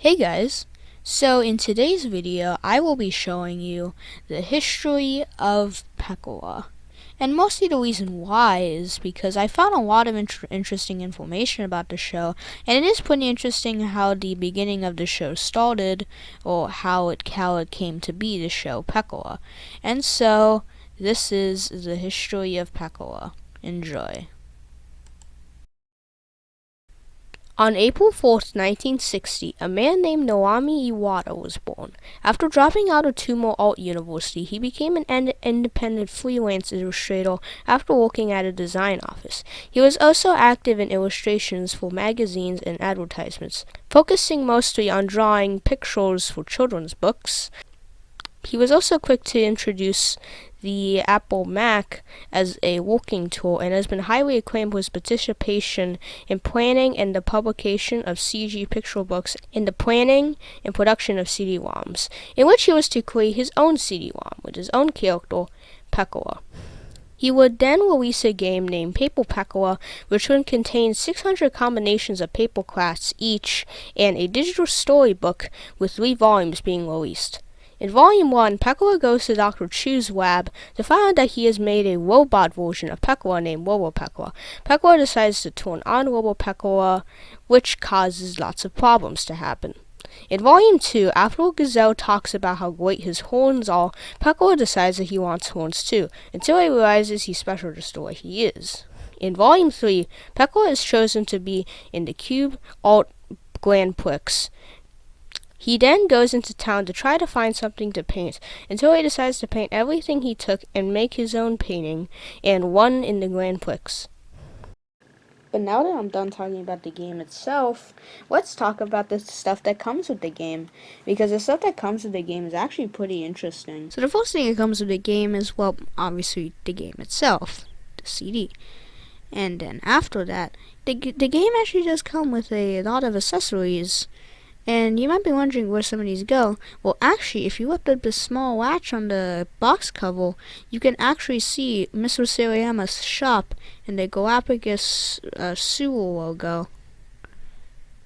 Hey guys, so in today's video I will be showing you the history of Pecola. And mostly the reason why is because I found a lot of interesting information about the show, and it is pretty interesting how the beginning of the show started, or how it came to be, the show Pecola. And so this is the history of Pecola. Enjoy. On April 4th, 1960, a man named Naomi Iwata was born. After dropping out of Tumo Art University, he became an independent freelance illustrator after working at a design office. He was also active in illustrations for magazines and advertisements, focusing mostly on drawing pictures for children's books. He was also quick to introduce the Apple Mac as a working tool, and has been highly acclaimed for his participation in planning and the publication of CG picture books, in the planning and production of CD-ROMs, in which he was to create his own CD-ROM with his own character, Pecola. He would then release a game named Paper Pecola, which would contain 600 combinations of paper crafts each, and a digital storybook with 3 volumes being released. In Volume 1, Pecola goes to Dr. Chu's lab to find out that he has made a robot version of Pecola named Robo Pecola. Pecola decides to turn on Robo Pecola, which causes lots of problems to happen. In Volume 2, after Gazelle talks about how great his horns are, Pecola decides that he wants horns too, until he realizes he's special just the way he is. In Volume 3, Pecola is chosen to be in the Cube Art Grand Prix. He then goes into town to try to find something to paint, until he decides to paint everything he took and make his own painting, and won in the Grand Prix. But now that I'm done talking about the game itself, let's talk about the stuff that comes with the game, because the stuff that comes with the game is actually pretty interesting. So the first thing that comes with the game is, well, obviously the game itself, the CD. And then after that, the game actually does come with a lot of accessories. And you might be wondering where some of these go. Well, actually, if you lift up the small latch on the box cover, you can actually see Mr. Sarayama's shop and the Galapagos sewer logo.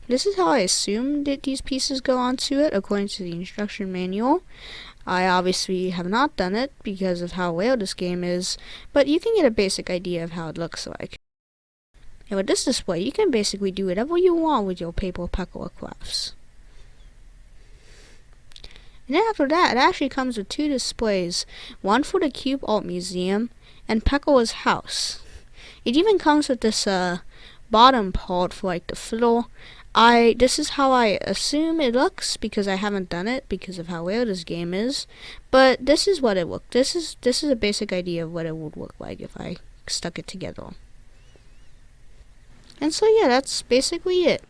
This is how I assume that these pieces go onto it, according to the instruction manual. I obviously have not done it because of how rare this game is, but you can get a basic idea of how it looks like. And with this display, you can basically do whatever you want with your paper Pecola crafts. And then after that, it actually comes with 2 displays, one for the Cube Art Museum and Pecola's house. It even comes with this bottom part for like the floor. This is how I assume it looks, because I haven't done it because of how rare this game is. But this is what it looked. This is a basic idea of what it would look like if I stuck it together. And so yeah, that's basically it.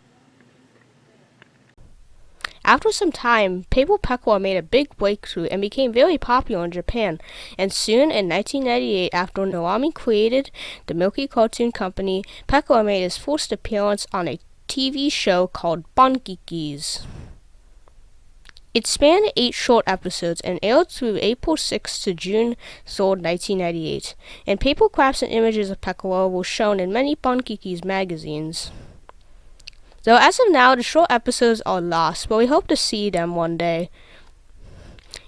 After some time, Paper Pecola made a big breakthrough and became very popular in Japan, and soon in 1998, after Naomi created the Milky Cartoon Company, Pecola made his first appearance on a TV show called P-kies. It spanned 8 short episodes and aired through April 6 to June 3rd, 1998, and paper crafts and images of Pecola were shown in many P-kies magazines. Though as of now, the short episodes are lost, but we hope to see them one day.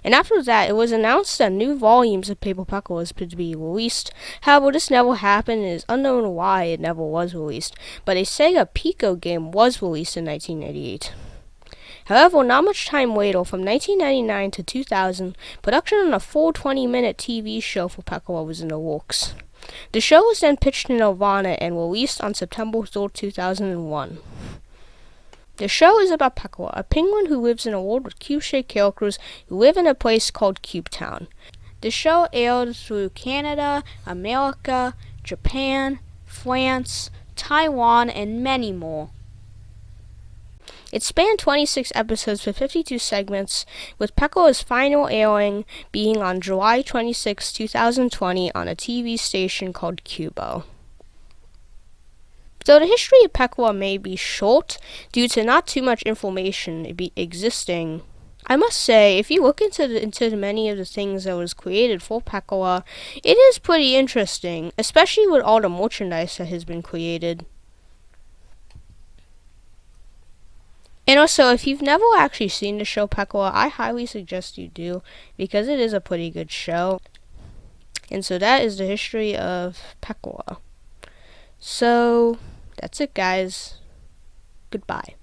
And after that, it was announced that new volumes of Paper Pecola was to be released. However, this never happened, and it is unknown why it never was released. But a Sega Pico game was released in 1998. However, not much time later, from 1999 to 2000, production on a full 20-minute TV show for Pecola was in the works. The show was then pitched to Nelvana and released on September 3rd, 2001. The show is about Pecola, a penguin who lives in a world with cube-shaped characters who live in a place called Cube Town. The show aired through Canada, America, Japan, France, Taiwan, and many more. It spanned 26 episodes with 52 segments, with Pecola's final airing being on July 26, 2020 on a TV station called Cubo. Though the history of Pecola may be short due to not too much information existing, I must say, if you look into many of the things that was created for Pecola, it is pretty interesting, especially with all the merchandise that has been created. And also, if you've never actually seen the show Pecola, I highly suggest you do, because it is a pretty good show. And so that is the history of Pecola. So, that's it, guys. Goodbye.